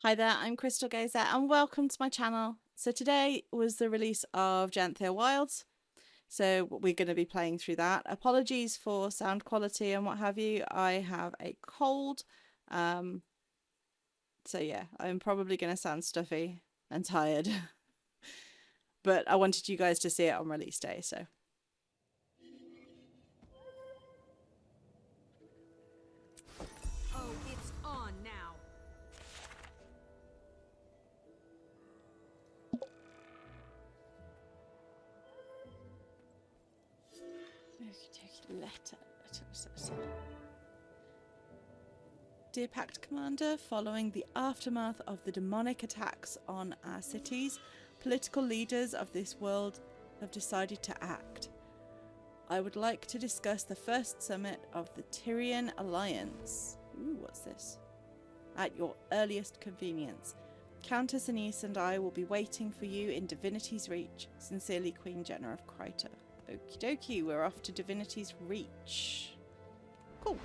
Hi there, I'm Crystal Gazer and welcome to my channel. So today was the release of Janthir Wilds, so we're going to be playing through that. Apologies for sound quality and what have you, I have a cold, so yeah, I'm probably going to sound stuffy and tired, but I wanted you guys to see it on release day, so. Oh, it's on now. Letter. Dear Pact Commander, following the aftermath of the demonic attacks on our cities, political leaders of this world have decided to act. I would like to discuss the first summit of the Tyrian Alliance. Ooh, what's this? At your earliest convenience. Countess Anise and I will be waiting for you in Divinity's Reach. Sincerely, Queen Jenna of Kryta. Okie dokie, we're off to Divinity's Reach. Cool.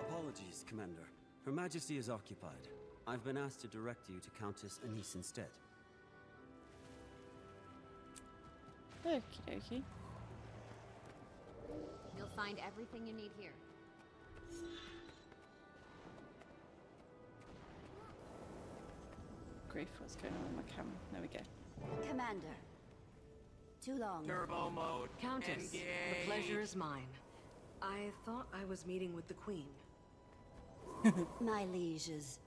Apologies, Commander. Her Majesty is occupied. I've been asked to direct you to Countess Anise instead. Okie dokie. You'll find everything you need here. Grief, what's going on with my camera? There we go. Commander. Too long. Turbo mode. Countess, Engage. the pleasure is mine. I thought I was meeting with the Queen. My liege is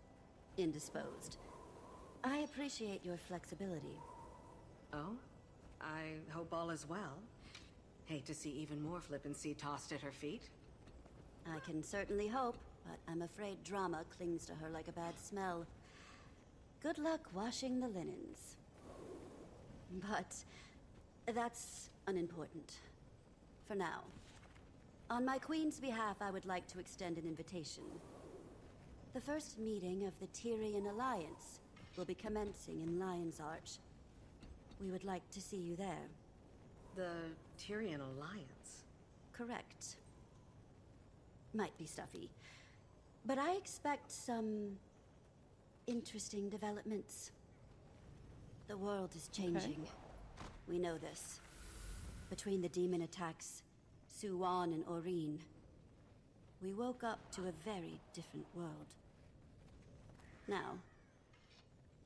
indisposed. I appreciate your flexibility. Oh? I hope all is well. Hate to see even more flippancy tossed at her feet. I can certainly hope, but I'm afraid drama clings to her like a bad smell. Good luck washing the linens. But that's unimportant. For now. On my queen's behalf, I would like to extend an invitation. The first meeting of the Tyrian Alliance will be commencing in Lion's Arch. We would like to see you there. The Tyrian Alliance? Correct. Might be stuffy. But I expect some interesting developments. The world is changing. Okay. We know this. Between the demon attacks, Suwan and Oreen, we woke up to a very different world. Now,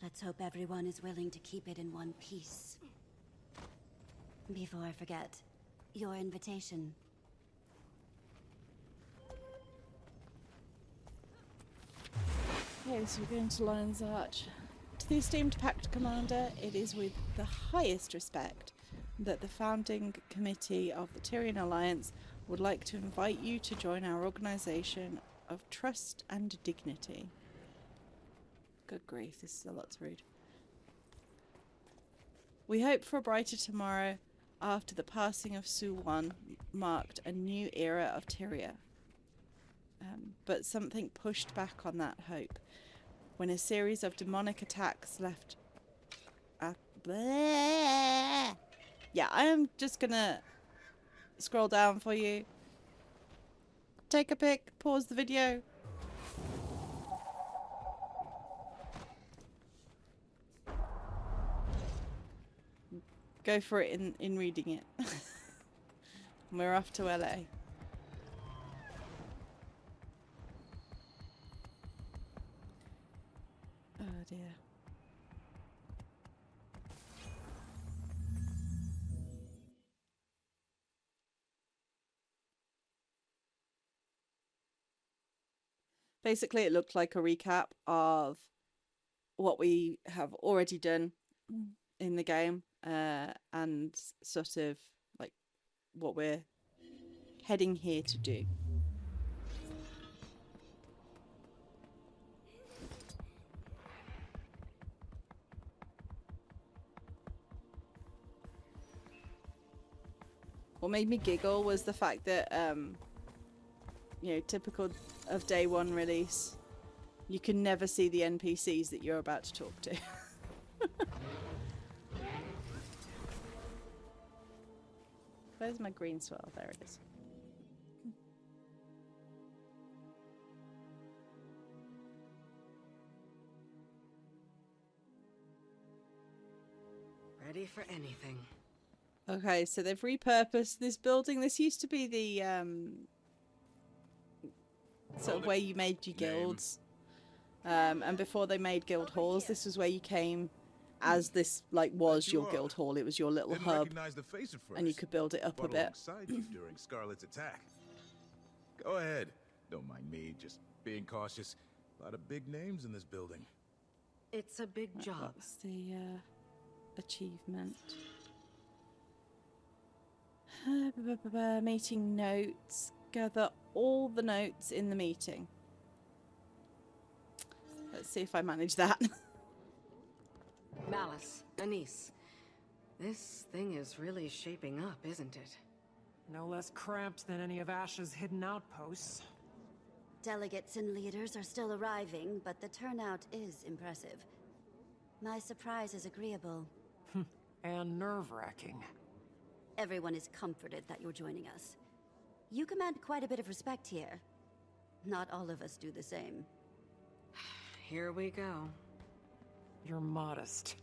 let's hope everyone is willing to keep it in one piece. Before I forget, your invitation. Okay, so we're going to Lion's Arch. To the esteemed Pact Commander, it is with the highest respect that the founding committee of the Tyrian Alliance would like to invite you to join our organisation of trust and dignity. Good grief, this is a lot to read. We hope for a brighter tomorrow after the passing of Suwan marked a new era of Tyria. But something pushed back on that hope when a series of demonic attacks left... Yeah, I am just gonna scroll down for you. Take a pic, pause the video. Go for it in reading it. We're off to LA. Oh dear. Basically, it looked like a recap of what we have already done in the game, and sort of like what we're heading here to do. What made me giggle was the fact that, you know, typical of day one release, you can never see the NPCs that you're about to talk to. Where's my green swirl? There it is. Ready for anything. Okay, so they've repurposed this building. This used to be the sort of where you made your guilds. And before they made guild halls, this was where you came as this was your guild hall. It was your little hub, recognize the face at first, and you could build it up a fought bit. alongside you during Scarlet's attack. Go ahead. Don't mind me, just being cautious. A lot of big names in this building. It's a big job. What's the achievement? Meeting notes. Gather all the notes in the meeting. Let's see if I manage that. Malice, Anise. This thing is really shaping up, isn't it? No less cramped than any of Ash's hidden outposts. Delegates and leaders are still arriving, but the turnout is impressive. My surprise is agreeable. And nerve-wracking. Everyone is comforted that you're joining us. You command quite a bit of respect here. Not all of us do the same. Here we go. You're modest.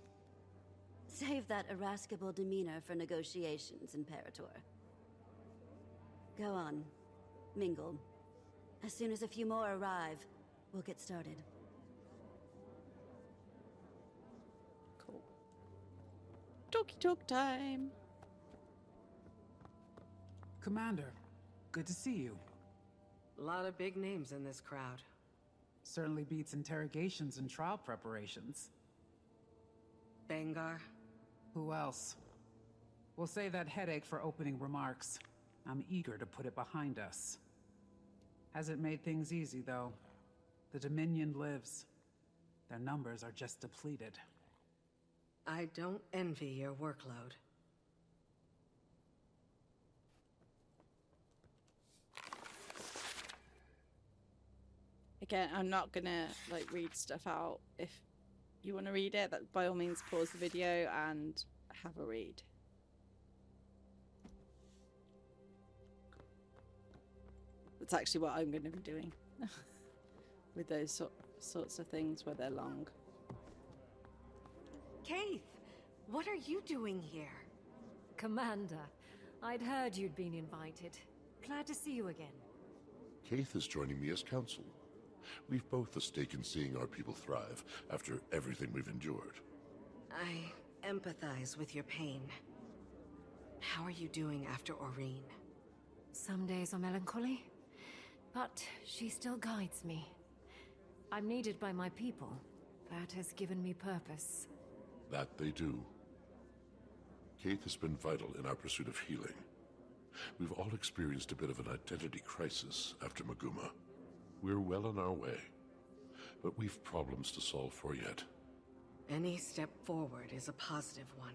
Save that irascible demeanor for negotiations, Imperator. Go on. Mingle. As soon as a few more arrive, we'll get started. Cool. Talkie talk time. Commander, good to see you. A lot of big names in this crowd. Certainly beats interrogations and trial preparations. Bengar. Who else? We'll save that headache for opening remarks. I'm eager to put it behind us. Hasn't made things easy, though. The Dominion lives. Their numbers are just depleted. I don't envy your workload. Again, I'm not gonna read stuff out. If you want to read it, that by all means pause the video and have a read. That's actually what I'm going to be doing with those sorts of things where they're long. Keith, what are you doing here? Commander, I'd heard you'd been invited. Glad to see you again. Keith is joining me as counsel. We've both a stake in seeing our people thrive after everything we've endured. I empathize with your pain. How are you doing after Aurene? Some days are melancholy, but she still guides me. I'm needed by my people. That has given me purpose. That they do. Keith has been vital in our pursuit of healing. We've all experienced a bit of an identity crisis after Maguma. We're well on our way, but we've problems to solve for yet. Any step forward is a positive one.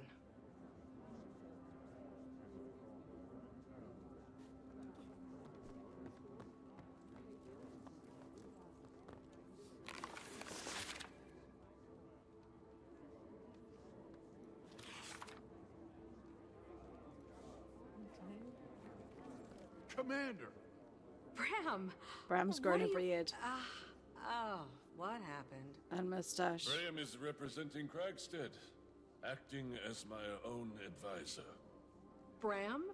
Commander! Bram's grown a beard Oh, what happened? and mustache. Graham is representing Kragstead, acting as my own advisor. Bram?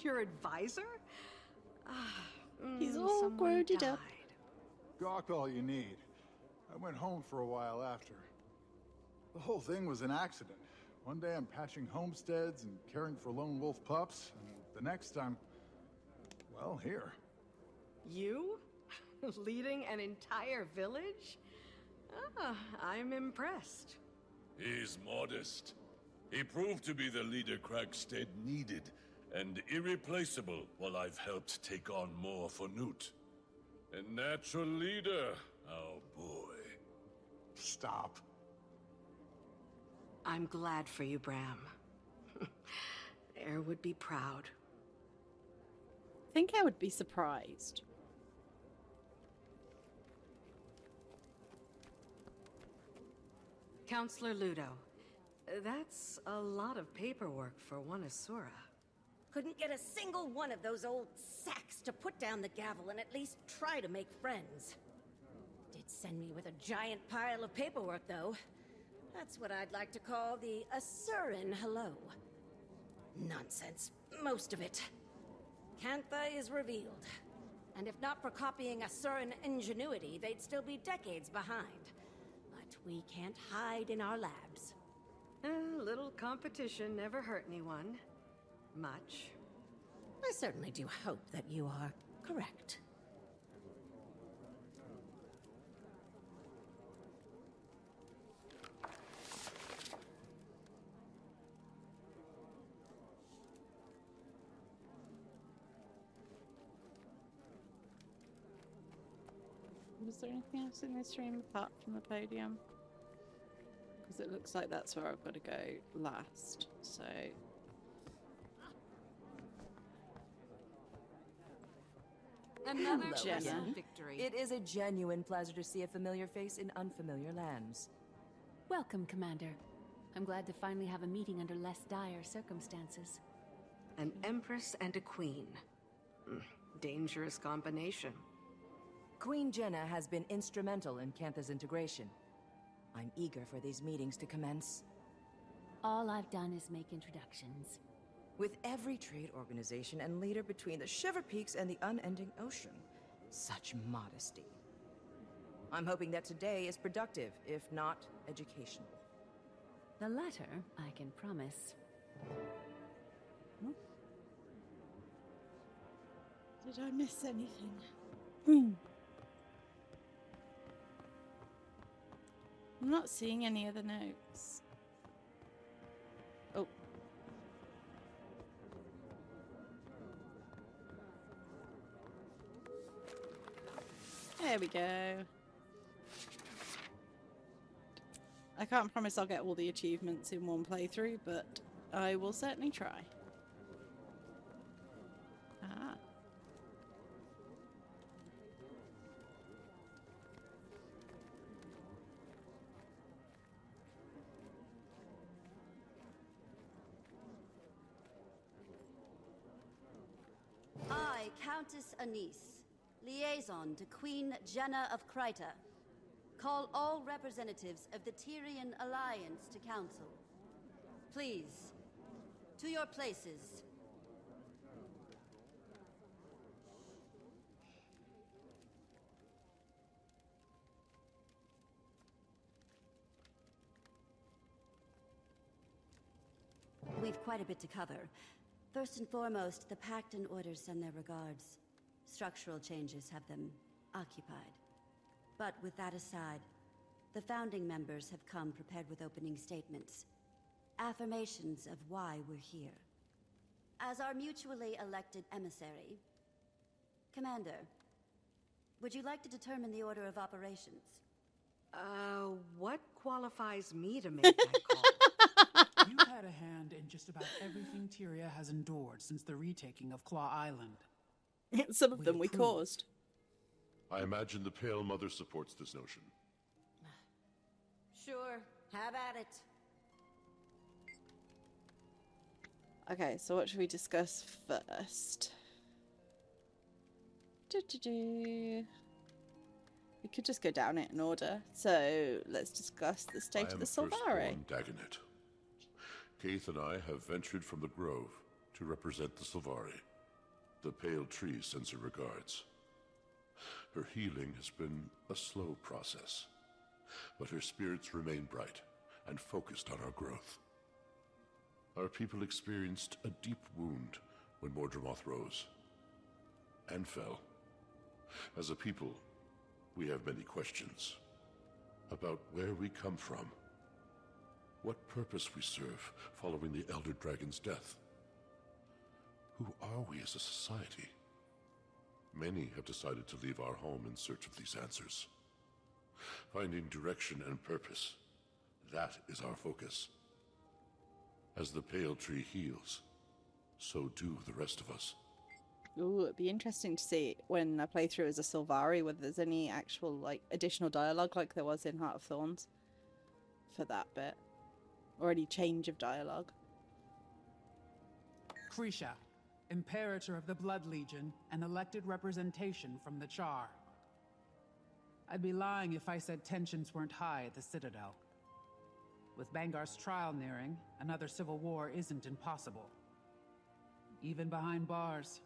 Your advisor? He's all Someone grown it died. up. Gawk all you need. I went home for a while after. The whole thing was an accident. One day I'm patching homesteads and caring for lone wolf pups, and the next I'm, well, here. You? Leading an entire village? I'm impressed. He's modest. He proved to be the leader Kragstead needed, and irreplaceable while I've helped take on more for Newt. A natural leader, oh boy. Stop. I'm glad for you, Bram. Air would be proud. think I would be surprised. Counselor Ludo, that's a lot of paperwork for one Asura. Couldn't get a single one of those old sacks to put down the gavel and at least try to make friends. Did send me with a giant pile of paperwork, though. That's what I'd like to call the Asuran hello. Nonsense, most of it. Cantha is revealed. And if not for copying Asuran ingenuity, they'd still be decades behind. But we can't hide in our labs. A little competition never hurt anyone. Much. I certainly do hope that you are correct. Was there anything else in this room apart from the podium? Because it looks like that's where I've got to go last, so... Another Jenna. victory. It is a genuine pleasure to see a familiar face in unfamiliar lands. Welcome, Commander. I'm glad to finally have a meeting under less dire circumstances. An empress and a queen. Dangerous combination. Queen Jenna has been instrumental in Cantha's integration. I'm eager for these meetings to commence. All I've done is make introductions. With every trade organization and leader between the Shiver Peaks and the unending ocean. Such modesty. I'm hoping that today is productive, if not educational. The latter, I can promise. Did I miss anything? I'm not seeing any other notes. Oh. There we go. I can't promise I'll get all the achievements in one playthrough, but I will certainly try. Ah. I, Countess Anise, liaison to Queen Jenna of Kryta, call all representatives of the Tyrian Alliance to council. Please, to your places. We've quite a bit to cover. First and foremost, the Pact and Orders send their regards. Structural changes have them occupied. But with that aside, the founding members have come prepared with opening statements. Affirmations of why we're here. As our mutually elected emissary, Commander, would you like to determine the order of operations? What qualifies me to make that call? You've had a hand in just about everything Tyria has endured since the retaking of Claw Island. Some of them we caused. I imagine the Pale Mother supports this notion. Sure, have at it. Okay, so what should we discuss first? We could just go down it in order. So let's discuss the state of the Sylvari. Dagonet. Kaith and I have ventured from the Grove to represent the Sylvari. The Pale Tree sends her regards. Her healing has been a slow process, but her spirits remain bright and focused on our growth. Our people experienced a deep wound when Mordramoth rose and fell. As a people, we have many questions about where we come from, what purpose we serve following the Elder Dragon's death. Who are we as a society? Many have decided to leave our home in search of these answers. Finding direction and purpose, that is our focus. As the Pale Tree heals, so do the rest of us. Ooh, it'd be interesting to see when I play through as a Sylvari whether there's any actual like additional dialogue like there was in Heart of Thorns for that bit, or any change of dialogue. Krisha, Imperator of the Blood Legion and elected representation from the Char. I'd be lying if I said tensions weren't high at the Citadel. With Bangar's trial nearing, another civil war isn't impossible. Even behind bars,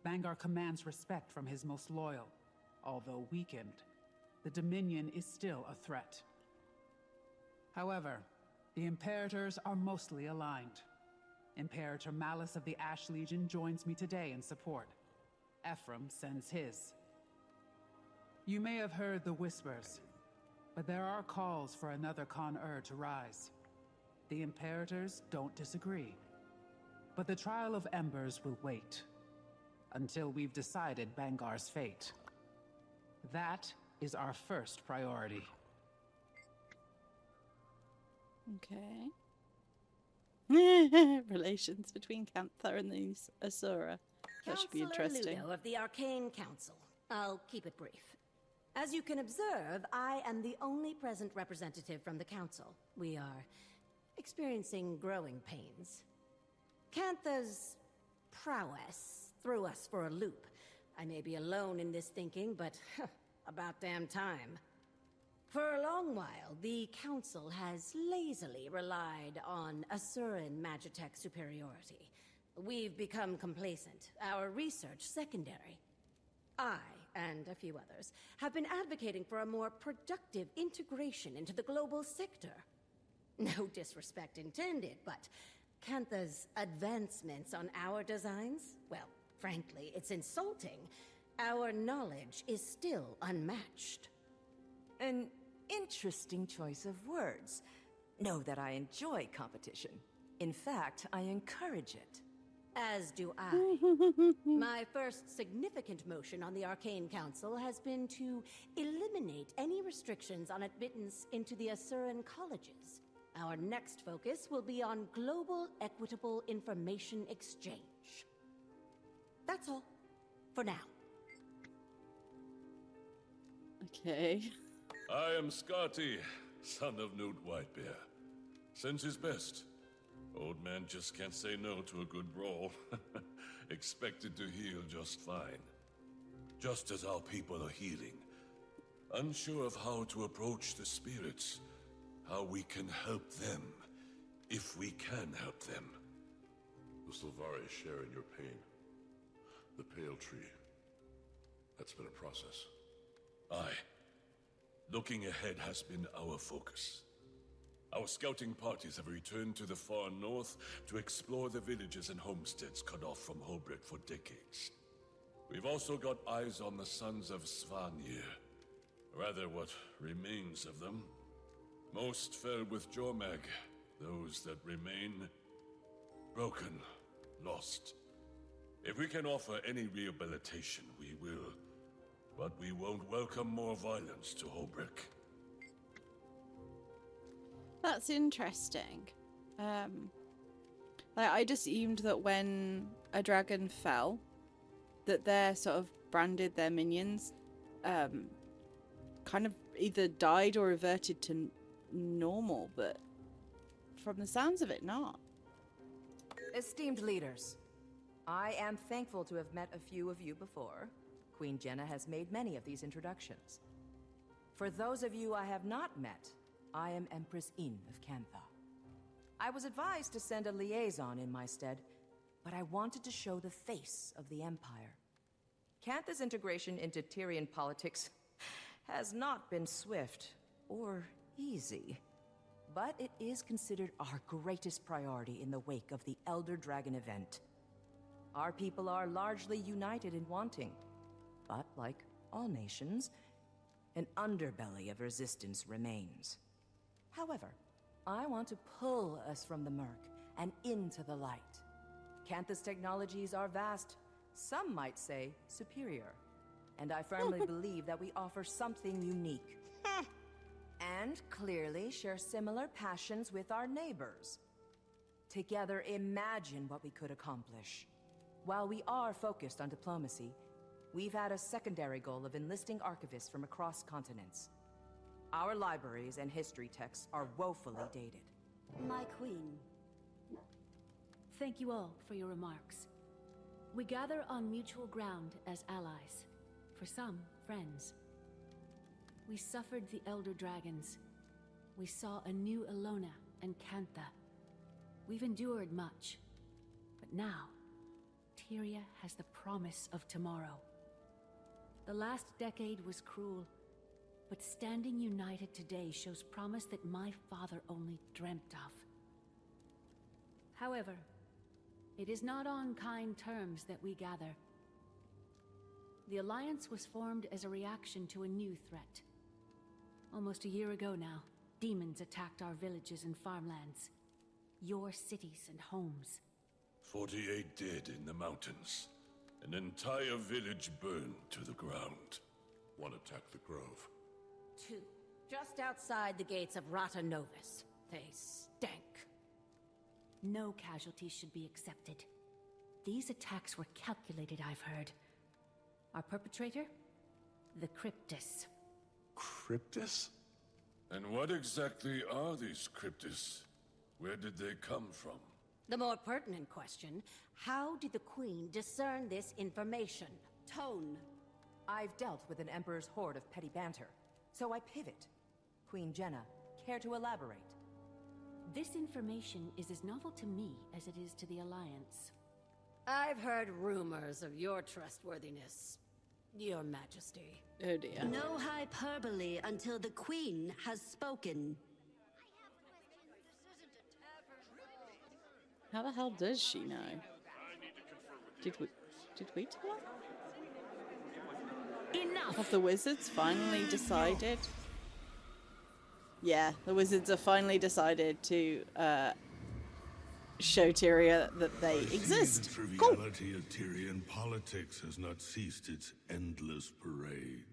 Bangar commands respect from his most loyal. Although weakened, the Dominion is still a threat. However, the Imperators are mostly aligned. Imperator Malice of the Ash Legion joins me today in support. Ephraim sends his. You may have heard the whispers, but there are calls for another Con-Ur to rise. The Imperators don't disagree. But the Trial of Embers will wait until we've decided Bangar's fate. That is our first priority. Okay. Relations between Janthir and the Asura. That should be interesting. Ludo of the Arcane Council. I'll keep it brief. As you can observe, I am the only present representative from the Council. We are experiencing growing pains. Canthah's prowess threw us for a loop. I may be alone in this thinking, but about damn time. For a long while, the Council has lazily relied on Asuran Magitech superiority. We've become complacent, our research secondary. I, and a few others, have been advocating for a more productive integration into the global sector. No disrespect intended, but Canthah's advancements on our designs, well, frankly, it's insulting. Our knowledge is still unmatched. An interesting choice of words. Know that I enjoy competition. In fact, I encourage it. As do I. My first significant motion on the Arcane Council has been to eliminate any restrictions on admittance into the Asuran colleges. Our next focus will be on global equitable information exchange. That's all. For now. Okay. I am Scotty, son of Newt Whitebear. Sends his best. Old man just can't say no to a good brawl. Expected to heal just fine. Just as our people are healing. Unsure of how to approach the spirits. How we can help them. If we can help them. The Sylvari share in your pain. The Pale Tree. That's been a process. Aye. Looking ahead has been our focus. Our scouting parties have returned to the far north to explore the villages and homesteads cut off from Holbrook for decades. We've also got eyes on the sons of Svanir. Rather, what remains of them. Most fell with Jormag. Those that remain, broken, lost. If we can offer any rehabilitation, we will. But we won't welcome more violence to Holbrook. That's interesting. I just assumed that when a dragon fell, that their sort of branded their minions, kind of either died or reverted to normal, but from the sounds of it, not. Esteemed leaders, I am thankful to have met a few of you before. Queen Jenna has made many of these introductions. For those of you I have not met, I am Empress Yin of Canthah. I was advised to send a liaison in my stead, but I wanted to show the face of the Empire. Canthah's integration into Tyrian politics has not been swift or easy, but it is considered our greatest priority in the wake of the Elder Dragon event. Our people are largely united in wanting, but like all nations, an underbelly of resistance remains. However, I want to pull us from the murk and into the light. Canthah's technologies are vast, some might say superior, and I firmly believe that we offer something unique. And clearly share similar passions with our neighbors. Together, imagine what we could accomplish. While we are focused on diplomacy, we've had a secondary goal of enlisting archivists from across continents. Our libraries and history texts are woefully dated. My queen. Thank you all for your remarks. We gather on mutual ground as allies. For some, friends. We suffered the Elder Dragons. We saw a new Elona and Cantha. We've endured much. But now, Tyria has the promise of tomorrow. The last decade was cruel, but standing united today shows promise that my father only dreamt of. However, it is not on kind terms that we gather. The Alliance was formed as a reaction to a new threat. Almost a year ago now, demons attacked our villages and farmlands. Your cities and homes. 48 dead in the mountains. An entire village burned to the ground. One attacked the grove. 2. Just outside the gates of Rata Novus. They stank. No casualties should be accepted. These attacks were calculated, I've heard. Our perpetrator? The Cryptus. Cryptus? And what exactly are these Cryptus? Where did they come from? The more pertinent question, how did the Queen discern this information? Tone. I've dealt with an Emperor's horde of petty banter, so I pivot. Queen Jenna, care to elaborate? This information is as novel to me as it is to the Alliance. I've heard rumors of your trustworthiness, Your Majesty. Oh dear. No hyperbole until the queen has spoken. How the hell does she know? Did we tell her? Enough! Have the wizards finally decided? Yeah, the wizards have finally decided to show Tyria that they exist. The Cool. triviality of Tyrian politics has not ceased its endless parade.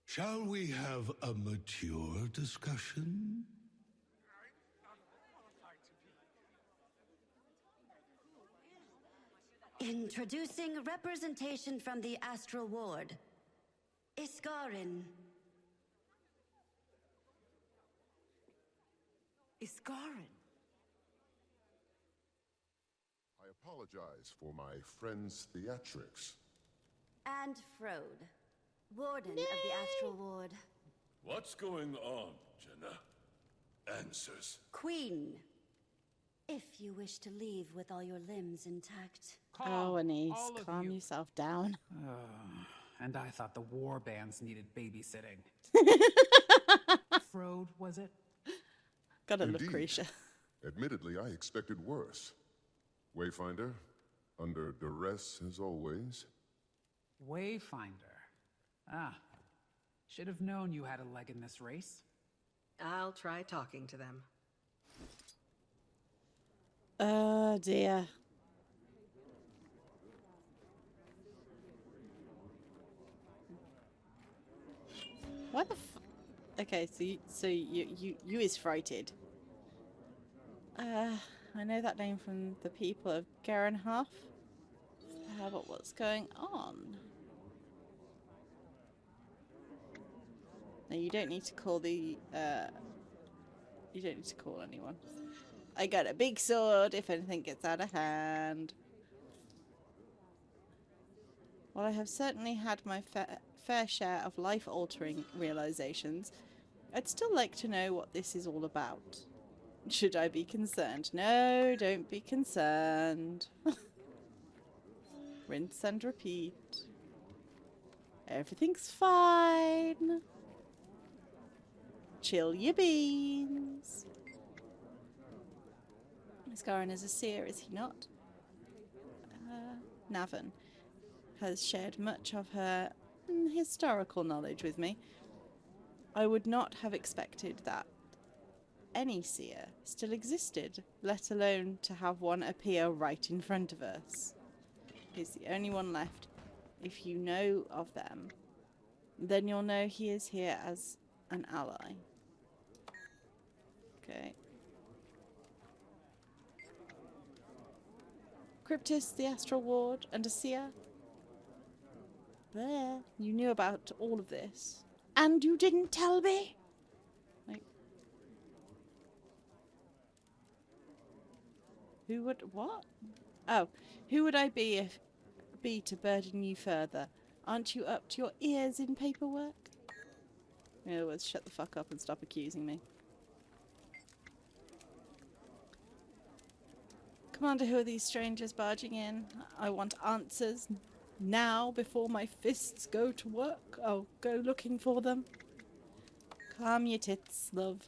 Shall we have a mature discussion? Introducing representation from the Astral Ward. Iskarin. Iskarin. I apologize for my friend's theatrics. And Frode, Warden of the Astral Ward. What's going on, Jenna? Answers. Queen. If you wish to leave with all your limbs intact. Oh, Anise, calm yourself down. And I thought the war bands needed babysitting. Frode, was it? Gotta Indeed. Lucretia. Admittedly, I expected worse. Wayfinder, under duress as always. Wayfinder. Ah. Should have known you had a leg in this race. I'll try talking to them. Oh dear. What the Okay, so you is frighted. I know that name from the people of Garenhof. But what's going on? No, you don't need to call the you don't need to call anyone. I got a big sword if anything gets out of hand. While I have certainly had my fair share of life-altering realizations, I'd still like to know what this is all about. Should I be concerned? No, don't be concerned. Rinse and repeat. Everything's fine. Chill your beans. Iskarin is a seer, is he not? Navin has shared much of her historical knowledge with me. I would not have expected that any seer still existed, let alone to have one appear right in front of us. He's the only one left. If you know of them, then you'll know he is here as an ally. Okay. Cryptis, the Astral Ward, and a seer? There. You knew about all of this. And you didn't tell me? Like... Who would... What? Oh. Who would I be to burden you further? Aren't you up to your ears in paperwork? In other words, shut the fuck up and stop accusing me. Commander, who are these strangers barging in? I want answers now before my fists go to work. I'll go looking for them. Calm your tits, love.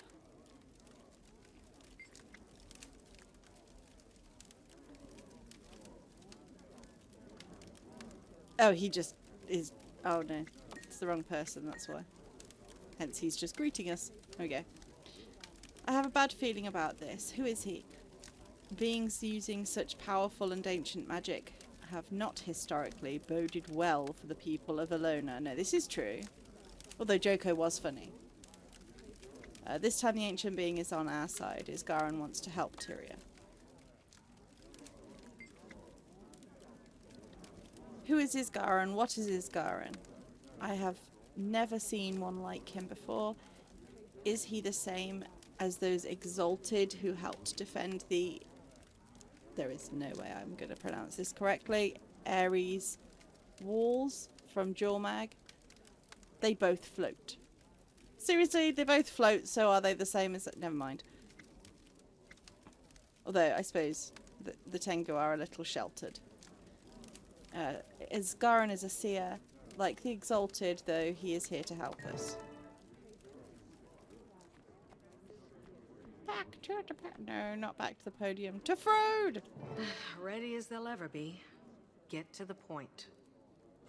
Oh, he just is... Oh no, it's the wrong person, that's why. Hence he's just greeting us. There we go. I have a bad feeling about this. Who is he? Beings using such powerful and ancient magic have not historically boded well for the people of Alona. No, this is true. Although Joko was funny. This time the ancient being is on our side. Isgaran wants to help Tyria. Who is Isgaran? What is Isgaran? I have never seen one like him before. Is he the same as those exalted who helped defend the... There is no way I'm going to pronounce this correctly. Ares walls from Jormag. They both float. Seriously, they both float, so are they the same as... Never mind. Although, I suppose the Tengu are a little sheltered. Isgaran is a seer. Like the Exalted, though, he is here to help us. Back to the... No, not back to the podium. To Frood! Ready as they'll ever be. Get to the point.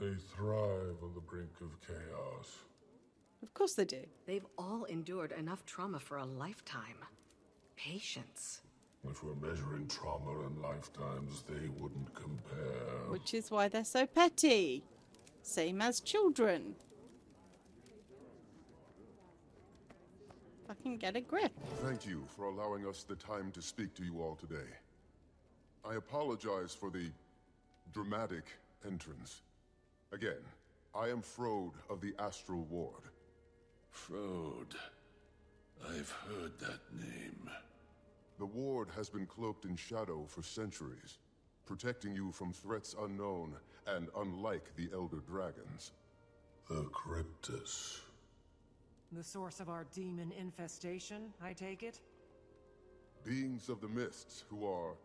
They thrive on the brink of chaos. Of course they do. They've all endured enough trauma for a lifetime. Patience. If we're measuring trauma and lifetimes, they wouldn't compare. Which is why they're so petty. Same as children. Fucking get a grip. Thank you for allowing us the time to speak to you all today. I apologize for the dramatic entrance. Again, I am Frode of the Astral Ward. Frode. I've heard that name. The Ward has been cloaked in shadow for centuries, protecting you from threats unknown and unlike the Elder Dragons. The Cryptis. The source of our demon infestation, I take it? Beings of the Mists who are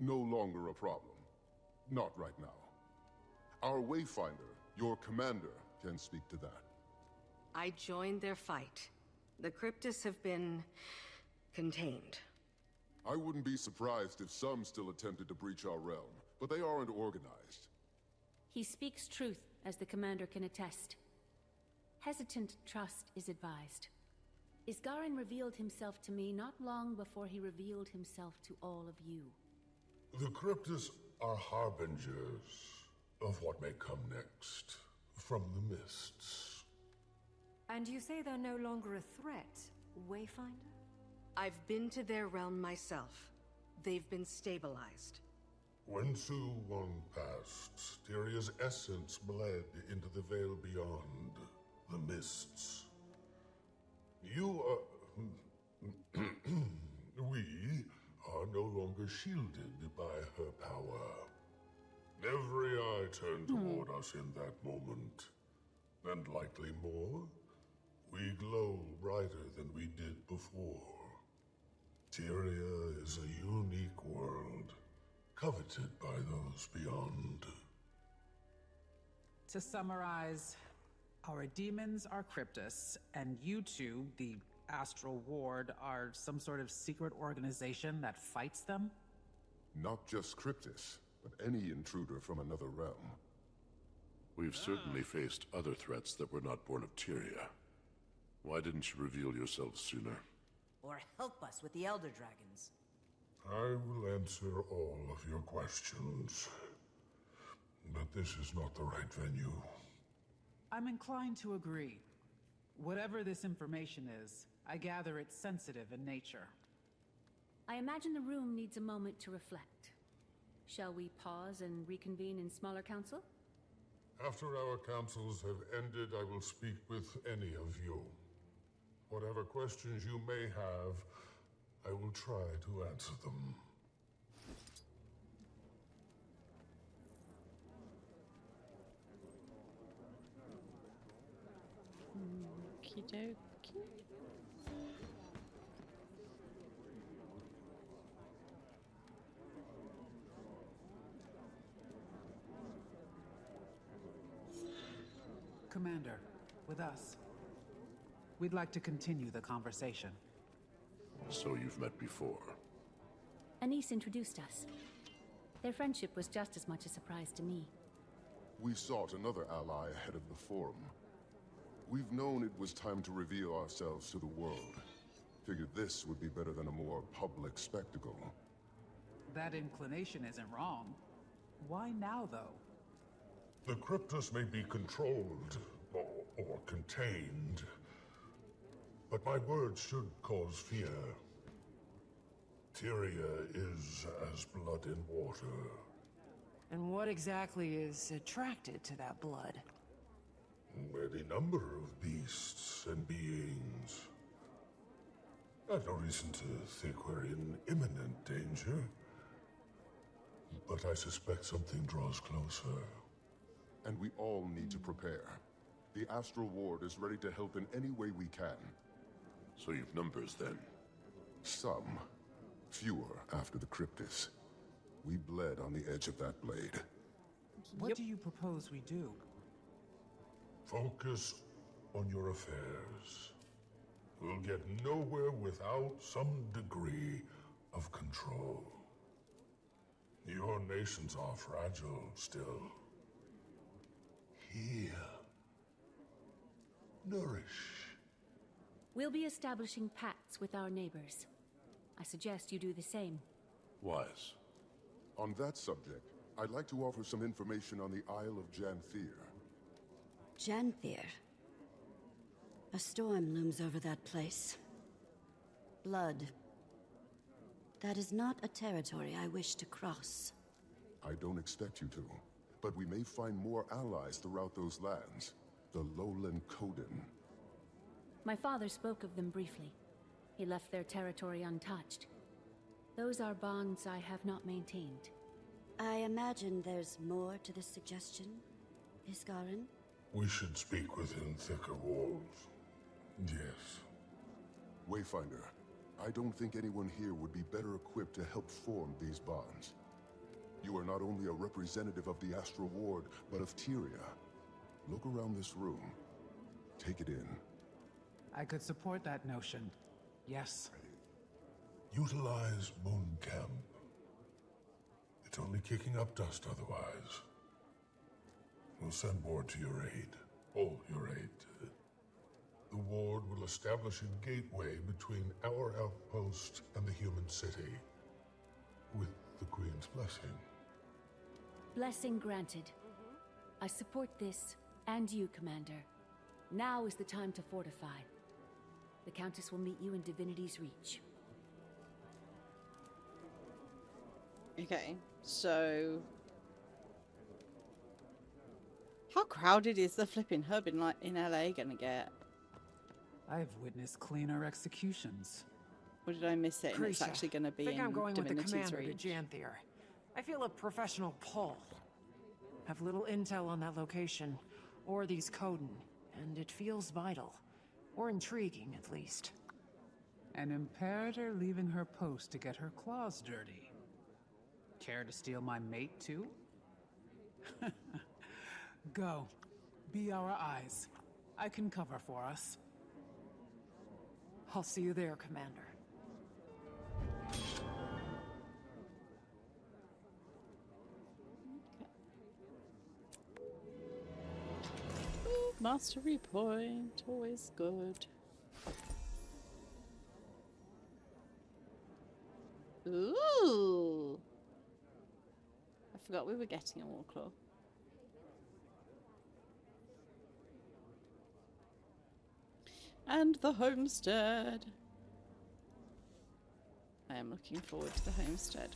no longer a problem. Not right now. Our Wayfinder, your commander, can speak to that. I joined their fight. The Cryptis have been... contained. I wouldn't be surprised if some still attempted to breach our realm, but they aren't organized. He speaks truth, as the commander can attest. Hesitant trust is advised. Isgaran revealed himself to me not long before he revealed himself to all of you. The Cryptis are harbingers of what may come next from the mists. And you say they're no longer a threat, Wayfinder? I've been to their realm myself. They've been stabilized. When Su Won passed, Tyria's essence bled into the veil beyond, the mists. You are... we are no longer shielded by her power. Every eye turned toward us in that moment, and likely more. We glow brighter than we did before. Tyria is a unique world, coveted by those beyond. To summarize, our demons are Cryptis, and you two, the Astral Ward, are some sort of secret organization that fights them? Not just Cryptis, but any intruder from another realm. We've certainly faced other threats that were not born of Tyria. Why didn't you reveal yourself sooner? Or help us with the Elder Dragons. I will answer all of your questions, but this is not the right venue. I'm inclined to agree. Whatever this information is, I gather it's sensitive in nature. I imagine the room needs a moment to reflect. Shall we pause and reconvene in smaller council? After our councils have ended, I will speak with any of you. Whatever questions you may have, I will try to answer them. Okie dokie. Commander, with us. We'd like to continue the conversation. So you've met before. Anise introduced us. Their friendship was just as much a surprise to me. We sought another ally ahead of the forum. We've known it was time to reveal ourselves to the world. Figured this would be better than a more public spectacle. That inclination isn't wrong. Why now, though? The Cryptus may be controlled, or contained. But my words should cause fear. Tyria is as blood in water. And what exactly is attracted to that blood? Any number of beasts and beings. I've no reason to think we're in imminent danger. But I suspect something draws closer. And we all need to prepare. The Astral Ward is ready to help in any way we can. So you've numbers then? Some. Fewer after the Cryptus. We bled on the edge of that blade. What do you propose we do? Focus on your affairs. We'll get nowhere without some degree of control. Your nations are fragile still. Heal. Nourish. We'll be establishing pacts with our neighbors. I suggest you do the same. Wise. On that subject, I'd like to offer some information on the Isle of Janthir. Janthir. A storm looms over that place. Blood. That is not a territory I wish to cross. I don't expect you to, but we may find more allies throughout those lands. The Lowland Coden. My father spoke of them briefly. He left their territory untouched. Those are bonds I have not maintained. I imagine there's more to this suggestion, Iskarin? We should speak within thicker walls. Yes. Wayfinder, I don't think anyone here would be better equipped to help form these bonds. You are not only a representative of the Astral Ward, but of Tyria. Look around this room. Take it in. I could support that notion. Yes. Utilize Moon Camp. It's only kicking up dust otherwise. We'll send ward to your aid. All your aid. The ward will establish a gateway between our outpost and the human city. With the Queen's blessing. Blessing granted. I support this, and you, Commander. Now is the time to fortify. The Countess will meet you in Divinity's Reach. Okay, so... how crowded is the flipping hub in LA gonna get? I've witnessed cleaner executions. Or did I miss it and it's Krisha, actually gonna be I think in I'm going with the Divinity's commander Reach? to Janthir. I feel a professional pull. Have little intel on that location, or these Coden, and it feels vital. Or intriguing, at least. An imperator leaving her post to get her claws dirty. Care to steal my mate, too? Go. Be our eyes. I can cover for us. I'll see you there, Commander. Mastery point, always good. Ooh! I forgot we were getting a Warclaw. And the homestead. I am looking forward to the homestead.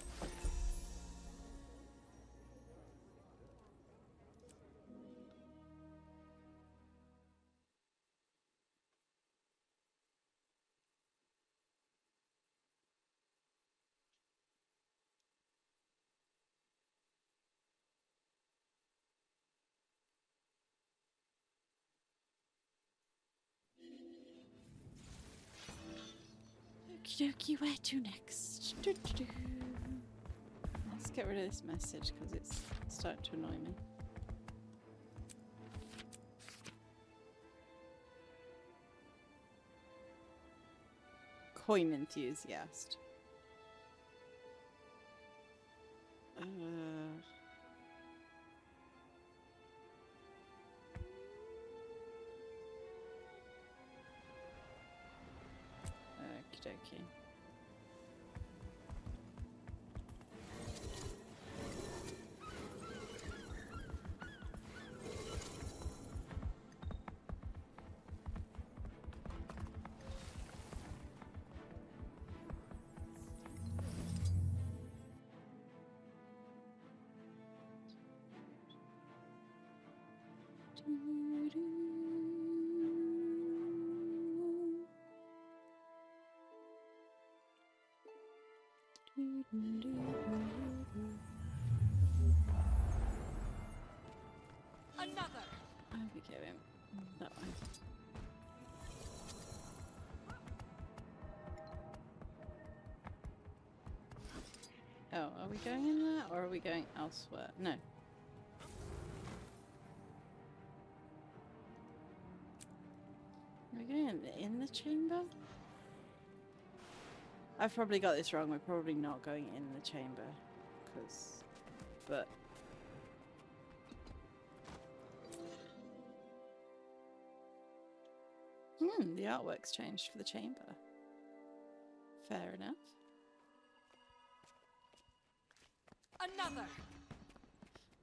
Okie dokie, where to next? Do, do, do. Let's get rid of this message because it's starting to annoy me. Coin enthusiast. Okie dokie. Another. I'll be going that way. Oh, are we going in there or are we going elsewhere? No. Are we going in the chamber? I've probably got this wrong. We're probably not going in the chamber. But... the artwork's changed for the chamber. Fair enough. Another.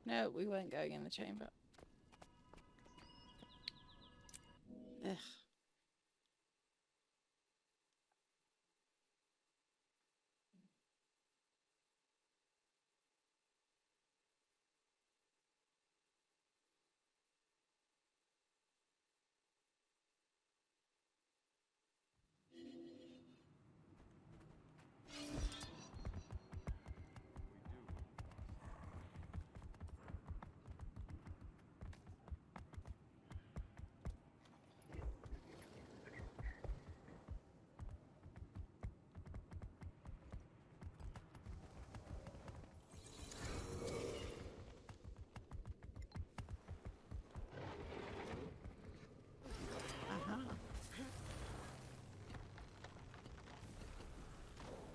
No, we weren't going in the chamber. Ugh.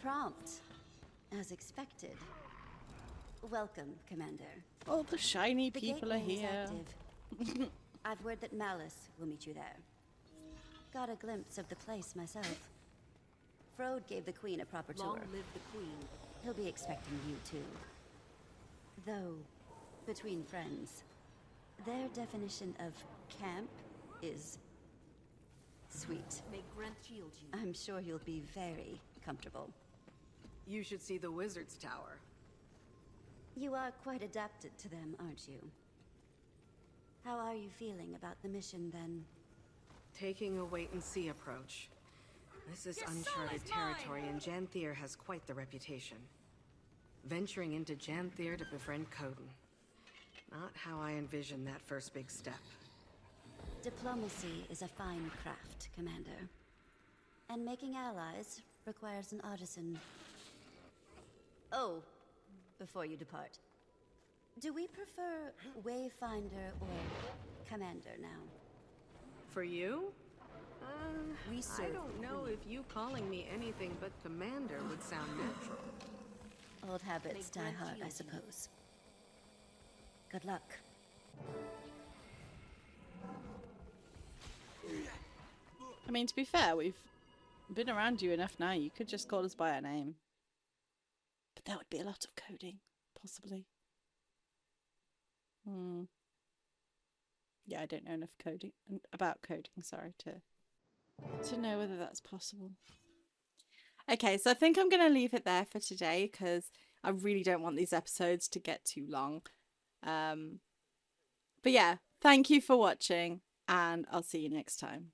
Prompt, as expected. Welcome, Commander. All the shiny The people are gateway is here. active. I've word that Malice will meet you there. Got a glimpse of the place myself. Frode gave the Queen a proper tour. Long live the Queen. He'll be expecting you too. Though, between friends, their definition of camp is sweet. May Grant shield you. I'm sure you'll be very comfortable. You should see the Wizard's Tower. You are quite adapted to them, aren't you? How are you feeling about the mission, then? Taking a wait-and-see approach. This is Your soul uncharted is mine! territory, and Janthir has quite the reputation. Venturing into Janthir to befriend Coden. Not how I envisioned that first big step. Diplomacy is a fine craft, Commander. And making allies requires an artisan. Oh, before you depart, do we prefer Wayfinder or Commander now? For you? We I serve don't know if you calling me anything but Commander would sound natural. Old habits May die Grant hard, shield I you. suppose. Good luck. I mean, to be fair, we've been around you enough now. You could just call us by our name. But that would be a lot of coding, possibly. Yeah, I don't know enough about coding, sorry, to know whether that's possible. Okay, so I think I'm going to leave it there for today because I really don't want these episodes to get too long. But yeah, thank you for watching and I'll see you next time.